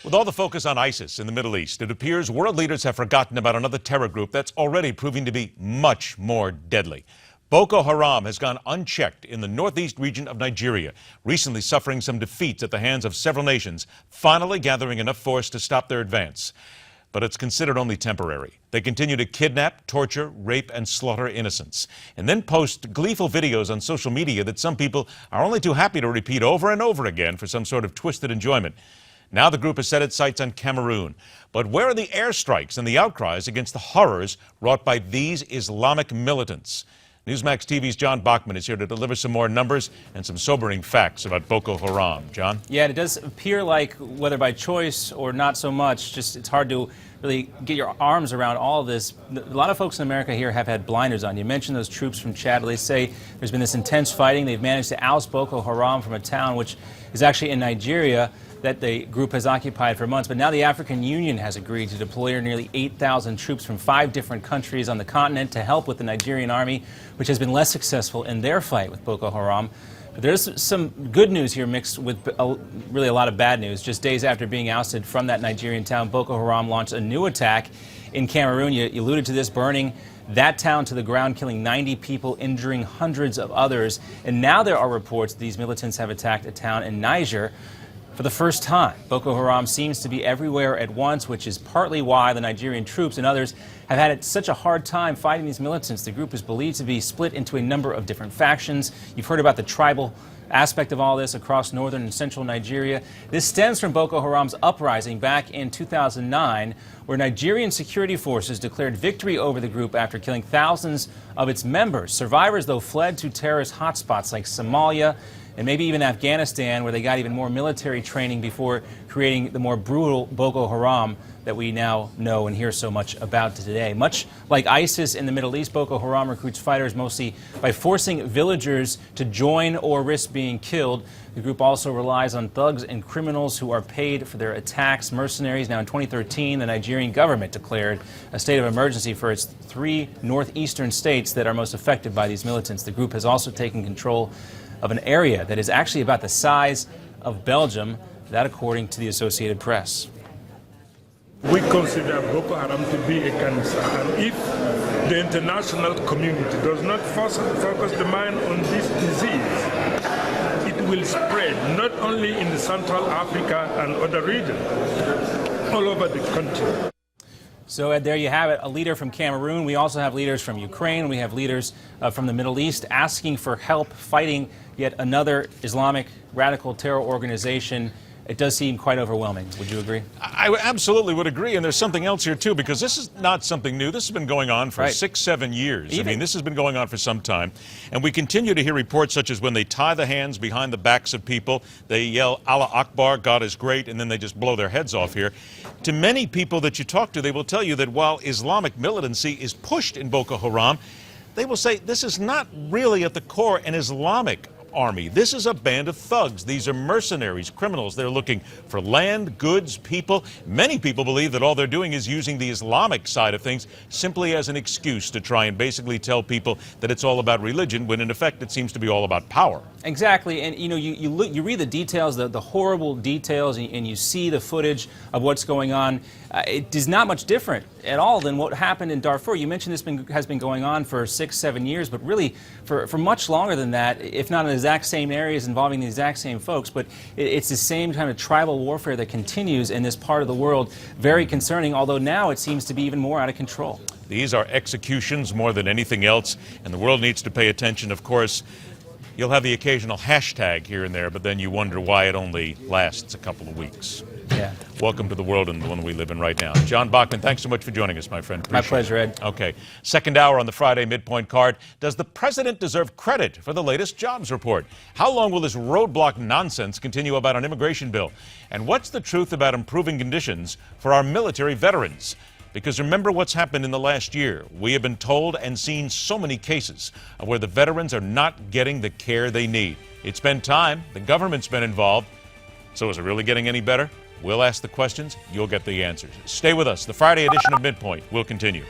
With all the focus on ISIS in the Middle East, it appears world leaders have forgotten about another terror group that's already proving to be much more deadly. Boko Haram has gone unchecked in the northeast region of Nigeria, recently suffering some defeats at the hands of several nations, finally gathering enough force to stop their advance. But it's considered only temporary. They continue to kidnap, torture, rape, and slaughter innocents, and then post gleeful videos on social media that some people are only too happy to repeat over and over again for some sort of twisted enjoyment. Now the group has set its sights on Cameroon. But where are the airstrikes and the outcries against the horrors wrought by these Islamic militants? Newsmax TV's John Bachman is here to deliver some more numbers and some sobering facts about Boko Haram. John? Yeah, it does appear like, whether by choice or not so much, just it's hard to really get your arms around all of this. A lot of folks in America here have had blinders on. You mentioned those troops from Chad. They say there's been this intense fighting. They've managed to oust Boko Haram from a town which is actually in Nigeria that the group has occupied for months. But now the African Union has agreed to deploy nearly 8,000 troops from 5 different countries on the continent to help with the Nigerian army, which has been less successful in their fight with Boko Haram. But there's some good news here mixed with really a lot of bad news. Just days after being ousted from that Nigerian town, Boko Haram launched a new attack in Cameroon. You alluded to this, burning that town to the ground, killing 90 people, injuring hundreds of others. And now there are reports these militants have attacked a town in Niger for the first time. Boko Haram seems to be everywhere at once, which is partly why the Nigerian troops and others have had such a hard time fighting these militants. The group is believed to be split into a number of different factions. You've heard about the tribal aspect of all this across northern and central Nigeria. This stems from Boko Haram's uprising back in 2009, where Nigerian security forces declared victory over the group after killing thousands of its members. Survivors, though, fled to terrorist hotspots like Somalia and maybe even Afghanistan, where they got even more military training before creating the more brutal Boko Haram that we now know and hear so much about today. Much like ISIS in the Middle East, Boko Haram recruits fighters mostly by forcing villagers to join or risk being killed. The group also relies on thugs and criminals who are paid for their attacks, mercenaries. Now in 2013, the Nigerian government declared a state of emergency for its 3 northeastern states that are most affected by these militants. The group has also taken control of an area that is actually about the size of Belgium, that according to the Associated Press. We consider Boko Haram to be a cancer, and if the international community does not focus the mind on this disease, it will spread not only in the Central Africa and other regions, all over the country. So there you have it, a leader from Cameroon. We also have leaders from Ukraine. We have leaders from the Middle East asking for help fighting yet another Islamic radical terror organization. It does seem quite overwhelming. Would you agree? I absolutely would agree. And there's something else here, too, because this is not something new. This has been going on for 6, 7 years. I mean, this has been going on for some time. And we continue to hear reports such as when they tie the hands behind the backs of people, they yell, Allah Akbar, God is great, and then they just blow their heads off here. To many people that you talk to, they will tell you that while Islamic militancy is pushed in Boko Haram, they will say this is not really at the core an Islamic army. This is a band of thugs. These are mercenaries, criminals. They're looking for land, goods, people. Many people believe that all they're doing is using the Islamic side of things simply as an excuse to try and basically tell people that it's all about religion, when in effect it seems to be all about power. Exactly. And you read the details, the horrible details, and you see the footage of what's going on. It is not much different at all than what happened in Darfur. You mentioned this has been going on for 6, 7 years, but really for much longer than that, if not in the exact same areas involving the exact same folks. But it's the same kind of tribal warfare that continues in this part of the world. Very concerning, although now it seems to be even more out of control. These are executions more than anything else, and the world needs to pay attention. Of course, you'll have the occasional hashtag here and there, but then you wonder why it only lasts a couple of weeks. Yeah. Welcome to the world and the one we live in right now. John Bachman, thanks so much for joining us, my friend. My pleasure, Ed. Okay. Second hour on the Friday MidPoint card. Does the president deserve credit for the latest jobs report? How long will this roadblock nonsense continue about an immigration bill? And what's the truth about improving conditions for our military veterans? Because remember what's happened in the last year. We have been told and seen so many cases of where the veterans are not getting the care they need. It's been time. The government's been involved. So is it really getting any better? We'll ask the questions. You'll get the answers. Stay with us. The Friday edition of MidPoint will continue.